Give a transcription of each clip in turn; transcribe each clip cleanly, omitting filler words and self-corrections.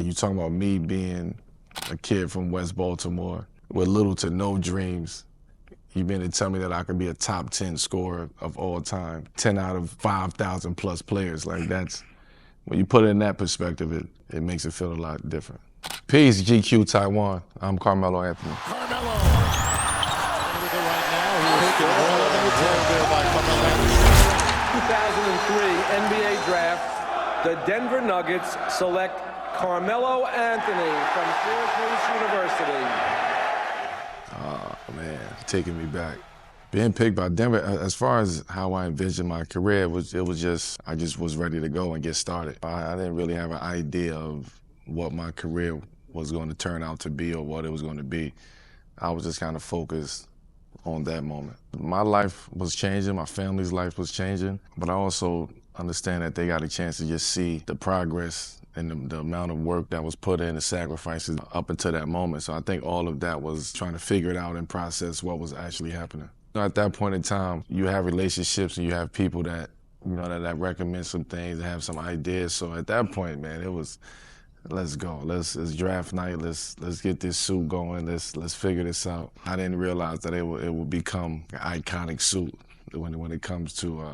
And you talking about me being a kid from West Baltimore with little to no dreams. You mean to tell me that I could be a top 10 scorer of all time, 10 out of 5,000 plus players? Like that's, when you put it in that perspective, it makes it feel a lot different. Peace, GQ Taiwan. I'm Carmelo Anthony. Carmelo. Right now, he is all over the table by Carmelo Anthony. 2003 NBA Draft, the Denver Nuggets select Carmelo Anthony from Syracuse University. Oh man, taking me back. Being picked by Denver, as far as how I envisioned my career, it was just, I just was ready to go and get started. I didn't really have an idea of what my career was going to turn out to be or what it was going to be. I was just kind of focused on that moment. My life was changing, my family's life was changing, but I also understand that they got a chance to just see the progress and the amount of work that was put in, the sacrifices up until that moment. So I think all of that was trying to figure it out and process what was actually happening. At that point in time, you have relationships and you have people that, you know, that recommend some things and have some ideas. So at that point, man, it was, let's go. It's draft night. Let's get this suit going. Let's figure this out. I didn't realize that it would become an iconic suit when it comes to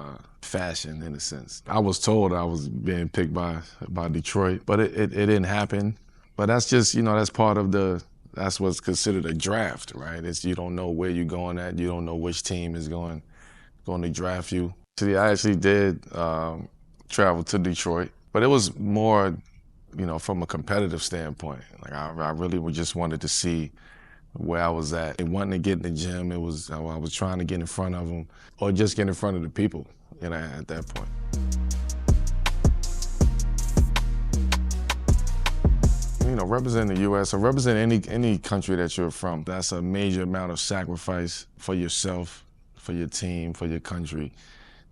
fashion, in a sense. I was told I was being picked by Detroit, but it didn't happen. But that's just, you know, that's part of that's what's considered a draft, right? It's, you don't know where you're going at. You don't know which team is going to draft you. See, I actually did travel to Detroit, but it was more, you know, from a competitive standpoint. Like I really just wanted to see where I was at. It wasn't to get in the gym. It was, I was trying to get in front of them or just get in front of the people, you know, at that point. You know, representing the U.S. or representing any country that you're from, that's a major amount of sacrifice for yourself, for your team, for your country.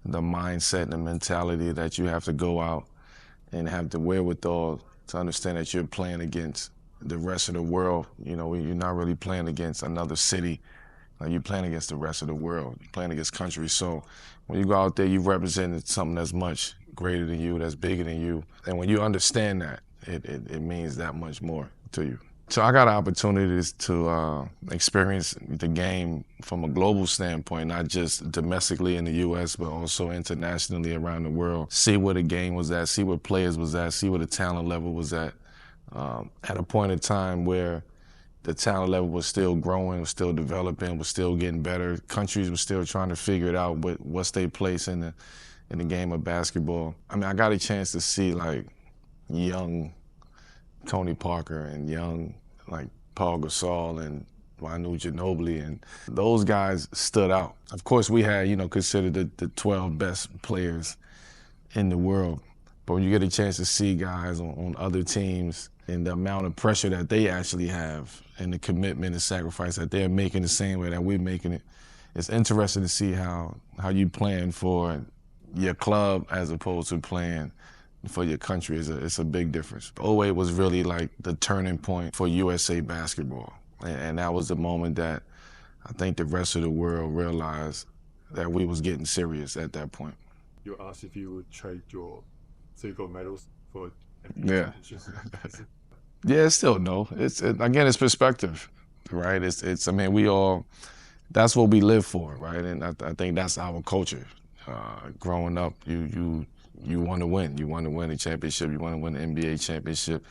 The mindset and the mentality that you have to go out and have the wherewithal to understand that you're playing against the rest of the world. You know, you're not really playing against another city. Like, you're playing against the rest of the world. You're playing against countries. So when you go out there, you represent something that's much greater than you, that's bigger than you. And when you understand that, it means that much more to you. So I got opportunities to experience the game from a global standpoint, not just domestically in the U.S., but also internationally around the world. See where the game was at, see where players was at, see where the talent level was at a point in time where the talent level was still growing, was still developing, was still getting better. Countries were still trying to figure it out, what's their place in the game of basketball. I mean, I got a chance to see like young Tony Parker and young like Paul Gasol and Manu Ginobili, and those guys stood out. Of course, we had, you know, considered the 12 best players in the world. But when you get a chance to see guys on other teams and the amount of pressure that they actually have and the commitment and sacrifice that they're making the same way that we're making it, it's interesting to see how you playing for your club as opposed to playing for your country. It's a big difference. 08 was really like the turning point for USA basketball. And that was the moment that I think the rest of the world realized that we was getting serious at that point. You asked if you would trade your 3 gold medals for yeah. Yeah, it's still no. Again, it's perspective, right? I mean, we all, that's what we live for, right? And I think that's our culture. Growing up, you want to win. You want to win a championship. You want to win an NBA championship.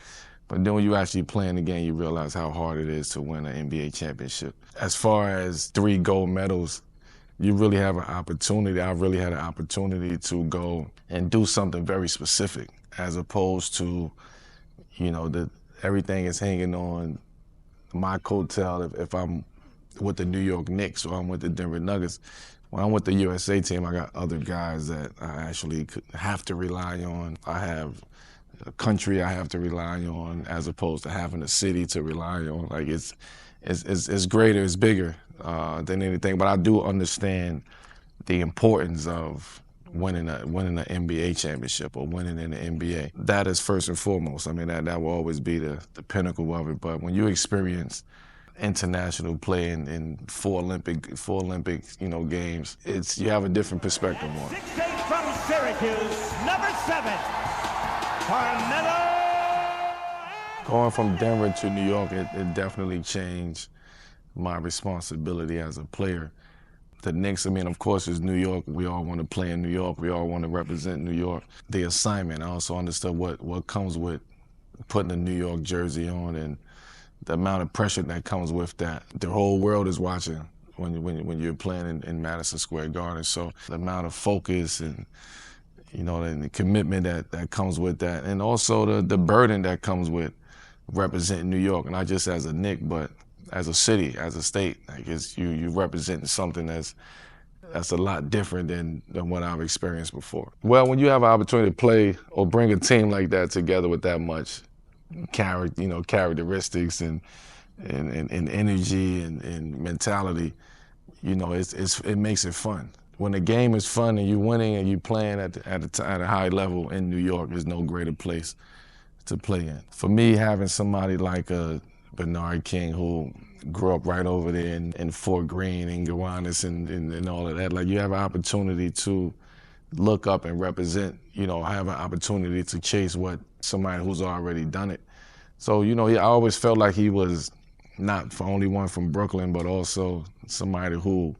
But then when you actually play in the game, you realize how hard it is to win an NBA championship. As far as 3 gold medals, you really have an opportunity. I really had an opportunity to go and do something very specific, as opposed to, you know, everything is hanging on my coattail. If I'm with the New York Knicks or I'm with the Denver Nuggets, when I'm with the USA team, I got other guys that I actually have to rely on. I have a country I have to rely on, as opposed to having a city to rely on. Like it's greater, it's bigger than anything. But I do understand the importance of winning an NBA championship or winning in the NBA. That is first and foremost. I mean, that will always be the pinnacle of it. But when you experience international play in four Olympic, you know, games, you have a different perspective on it. 6'8" from Syracuse, number 7, Carmelo Going from Denver to New York, it definitely changed my responsibility as a player. The Knicks, I mean, of course, is New York. We all want to play in New York. We all want to represent New York. The assignment, I also understood what comes with putting a New York jersey on and the amount of pressure that comes with that. The whole world is watching when you're playing in Madison Square Garden. So the amount of focus and, you know, and the commitment that comes with that, and also the burden that comes with representing New York, not just as a Knick, but as a city, as a state. Like you representing something that's a lot different than what I've experienced before. Well, when you have an opportunity to play or bring a team like that together with that much characteristics and energy and mentality, you know, it makes it fun. When the game is fun and you're winning and you're playing at a high level in New York, there's no greater place to play in. For me, having somebody like Bernard King, who grew up right over there in Fort Greene and Gowanus and all of that, like you have an opportunity to look up and represent, you know, have an opportunity to chase what somebody who's already done it. So, you know, I always felt like he was not only one from Brooklyn, but also somebody who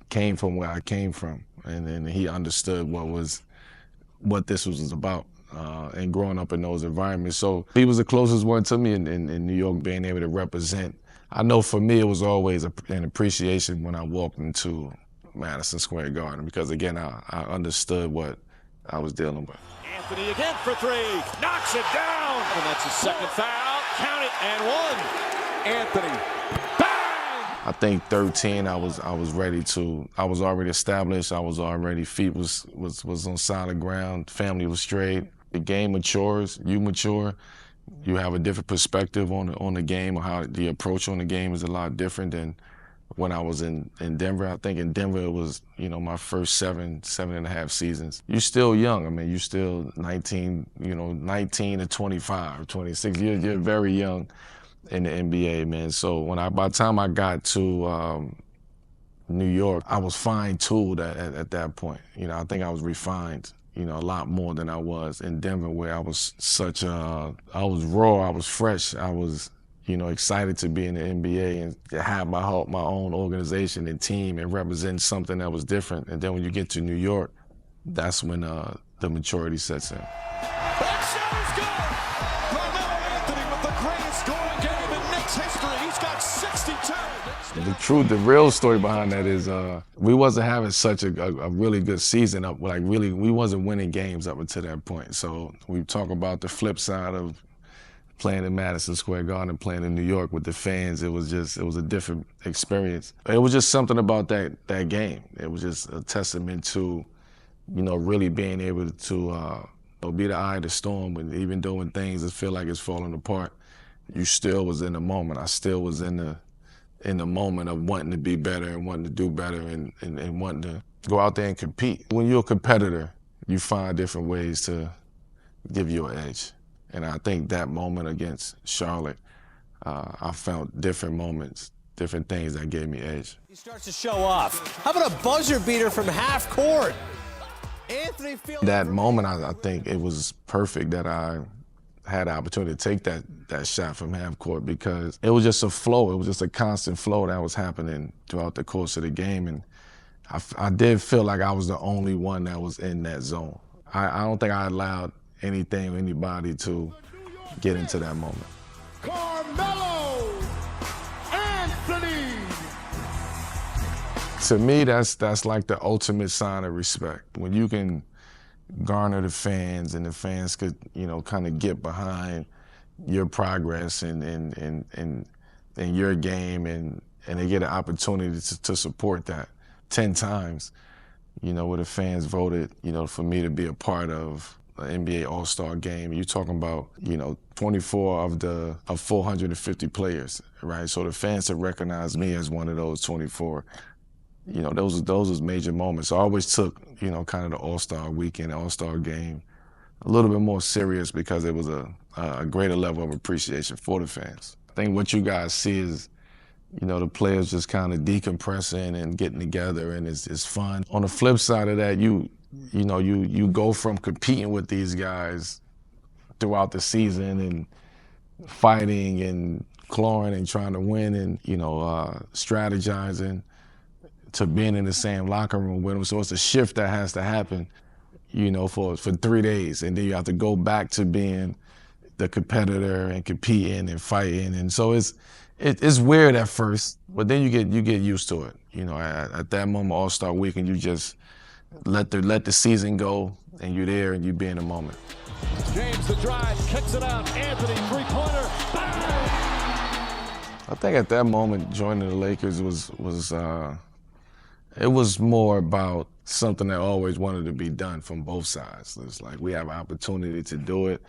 came from where I came from, and he understood what this was about, and growing up in those environments. So he was the closest one to me in New York, being able to represent. I know for me, it was always an appreciation when I walked into Madison Square Garden, because again, I understood what I was dealing with. Anthony again for three, knocks it down, and that's his second foul. Count it, and one. Anthony, bang! I think 13, I was ready to. I was already established. I was already, feet was on solid ground. Family was straight. The game matures. You mature. You have a different perspective on the game, or how the approach on the game is a lot different than when I was in Denver. I think in Denver it was, you know, my first seven and a half seasons. You're still young. I mean, you're still 19, you know, 19 to 25, 26. You're very young in the NBA, man. So by the time I got to New York, I was fine-tuned at that point. You know, I think I was refined, you know, a lot more than I was in Denver, where I was I was raw, I was fresh, I was, you know, excited to be in the NBA and to have my own organization and team and represent something that was different. And then when you get to New York, that's when the maturity sets in. That shot is good! Carmelo Anthony with the greatest scoring game in Knicks history. He's got 62. The real story behind that is we wasn't having such a really good season up. Like really, we wasn't winning games up until that point. So we talk about the flip side of playing in Madison Square Garden and playing in New York with the fans. It was a different experience. It was just something about that game. It was just a testament to, you know, really being able to be the eye of the storm. And even though when things just feel like it's falling apart, you still was in the moment. I still was in the moment of wanting to be better and wanting to do better and wanting to go out there and compete. When you're a competitor, you find different ways to give you an edge. And I think that moment against Charlotte, I felt different moments, different things that gave me edge. He starts to show off. How about a buzzer beater from half court? Anthony feels that moment, I think it was perfect that I had the opportunity to take that shot from half court, because it was just a flow. It was just a constant flow that was happening throughout the course of the game. And I did feel like I was the only one that was in that zone. I don't think I allowed anything or anybody to get into that moment. Carmelo Anthony. To me, that's like the ultimate sign of respect. When you can garner the fans and the fans could, you know, kind of get behind your progress and your game, and they get an opportunity to support that 10 times, you know, where the fans voted, you know, for me to be a part of an NBA All-Star game. You're talking about, you know, 24 of 450 players, right? So the fans have recognized me as one of those 24. You know, those was major moments. I always took, you know, kind of the All-Star weekend, All-Star game, a little bit more serious, because it was a greater level of appreciation for the fans. I think what you guys see is, you know, the players just kind of decompressing and getting together, and it's fun. On the flip side of that, you go from competing with these guys throughout the season, and fighting and clawing and trying to win and, strategizing to being in the same locker room with them. So it's a shift that has to happen, for 3 days. And then you have to go back to being the competitor and competing and fighting. And so it's weird at first, but then you get used to it. At that moment, All-Star Weekend, you just let the season go, and you're there and you be in the moment. James, the drive, kicks it out. Anthony, three-pointer. Bang! I think at that moment, joining the Lakers was it was more about something that always wanted to be done from both sides. It's like we have an opportunity to do it.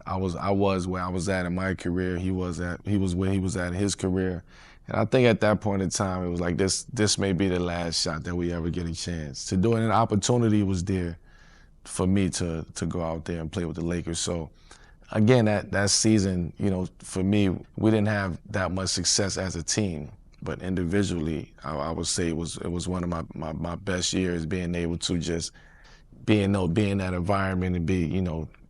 I was where I was at in my career. He was where he was at in his career. And I think at that point in time, it was like this may be the last shot that we ever get a chance to do it. And an opportunity was there for me to go out there and play with the Lakers. So again, that season, for me, we didn't have that much success as a team. But individually, I would say it was one of my best years, being able to just be in that environment and be,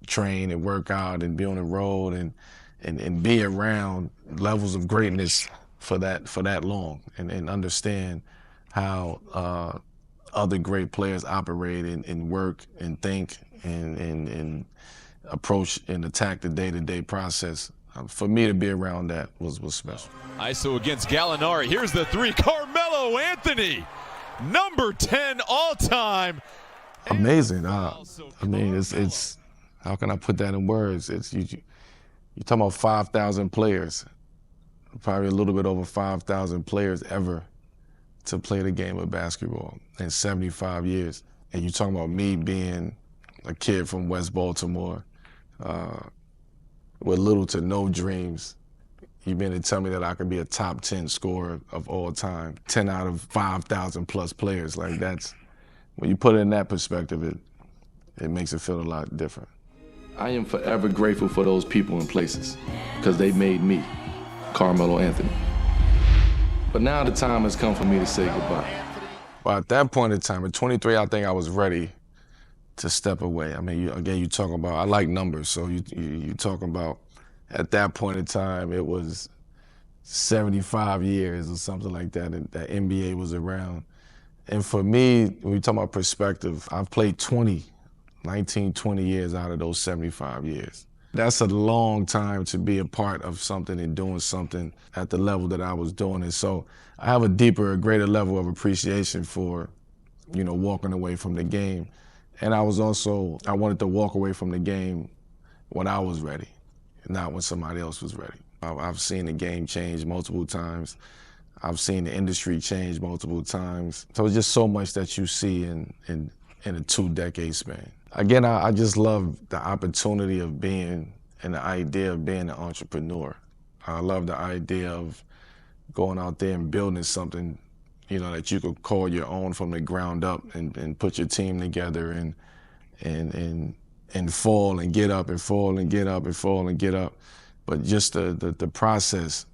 train and work out and be on the road and be around levels of greatness for that long and understand how other great players operate and work and think and approach and attack the day-to-day process. For me to be around that was special. ISO against Gallinari. Here's the three. Carmelo Anthony, number 10 all-time. Amazing. I mean, it's how can I put that in words? You're talking about 5,000 players, probably a little bit over 5,000 players ever to play the game of basketball in 75 years. And you're talking about me being a kid from West Baltimore with little to no dreams. You mean to tell me that I could be a top 10 scorer of all time, 10 out of 5,000 plus players? Like that's, when you put it in that perspective, it makes it feel a lot different. I am forever grateful for those people and places because they made me, Carmelo Anthony. But now the time has come for me to say goodbye. Well, at that point in time, at 23, I think I was ready to step away. I mean, you talk about, I like numbers, so you talking about, at that point in time, it was 75 years or something like that, and that NBA was around. And for me, when you talk about perspective, I've played 19, 20 years out of those 75 years. That's a long time to be a part of something and doing something at the level that I was doing it. So I have a greater level of appreciation for, walking away from the game. And I wanted to walk away from the game when I was ready, not when somebody else was ready. I've seen the game change multiple times. I've seen the industry change multiple times. So it's just so much that you see in a 2-decade span. Again, I just love the opportunity of being and the idea of being an entrepreneur. I love the idea of going out there and building something, that you could call your own from the ground up and put your team together and fall and get up and fall and get up and fall and get up. But just the process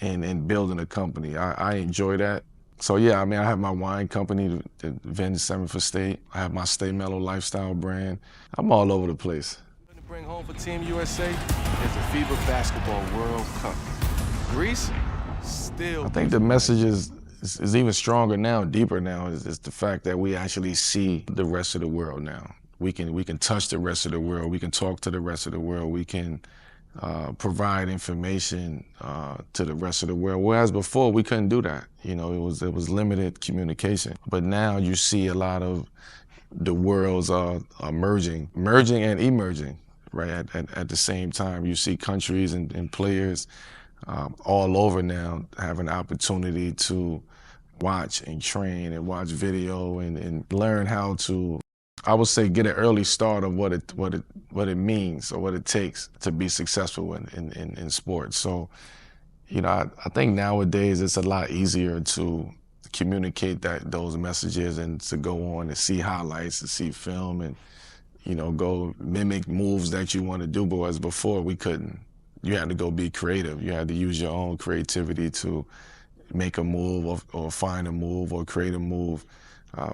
and building a company, I enjoy that. So yeah, I mean, I have my wine company, the Vin 7 for State. I have my Stay Mellow lifestyle brand. I'm all over the place. To bring home for Team USA is the FIBA Basketball World Cup. Greece still. I think the message is even stronger now, deeper now, is the fact that we actually see the rest of the world now. We can touch the rest of the world. We can talk to the rest of the world. We can provide information to the rest of the world. Whereas before we couldn't do that. It was limited communication. But now you see a lot of the worlds are merging and emerging, right? At the same time, you see countries and players all over now have an opportunity to watch and train and watch video and learn how to, I would say, get an early start of what it means or what it takes to be successful in sports. So, I think nowadays it's a lot easier to communicate those messages and to go on and see highlights, to see film and, go mimic moves that you want to do. But as before, we couldn't. You had to go be creative. You had to use your own creativity to make a move or find a move or create a move.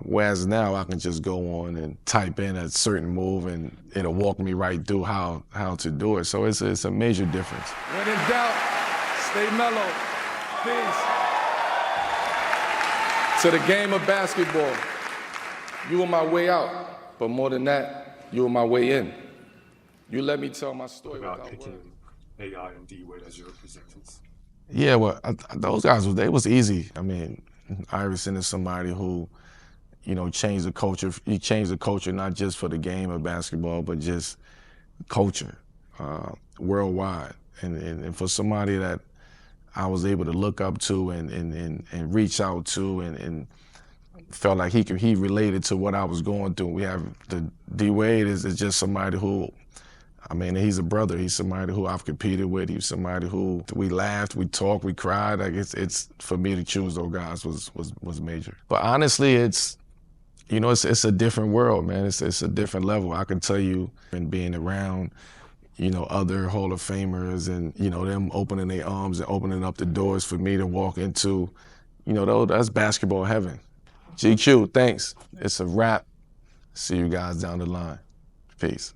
Whereas now I can just go on and type in a certain move and it'll walk me right through how to do it. So it's a major difference. When in doubt, stay mellow. Peace. To the game of basketball, you were my way out, but more than that, you were my way in. You let me tell my story about without picking words. AI and D-Wade as your representatives? Yeah, well, those guys, they was easy. I mean, Iverson is somebody who, you know, changed the culture. He changed the culture not just for the game of basketball, but just culture worldwide. And for somebody that I was able to look up to and reach out to and felt like he related to what I was going through. We have the D-Wade is just somebody who, I mean, he's a brother. He's somebody who I've competed with. He's somebody who we laughed, we talked, we cried. Like it's for me to choose those guys was major. But honestly, it's, you know, it's a different world, man. It's a different level. I can tell you, and being around, you know, other Hall of Famers and, you know, them opening their arms and opening up the doors for me to walk into, you know, that's basketball heaven. GQ, thanks. It's a wrap. See you guys down the line. Peace.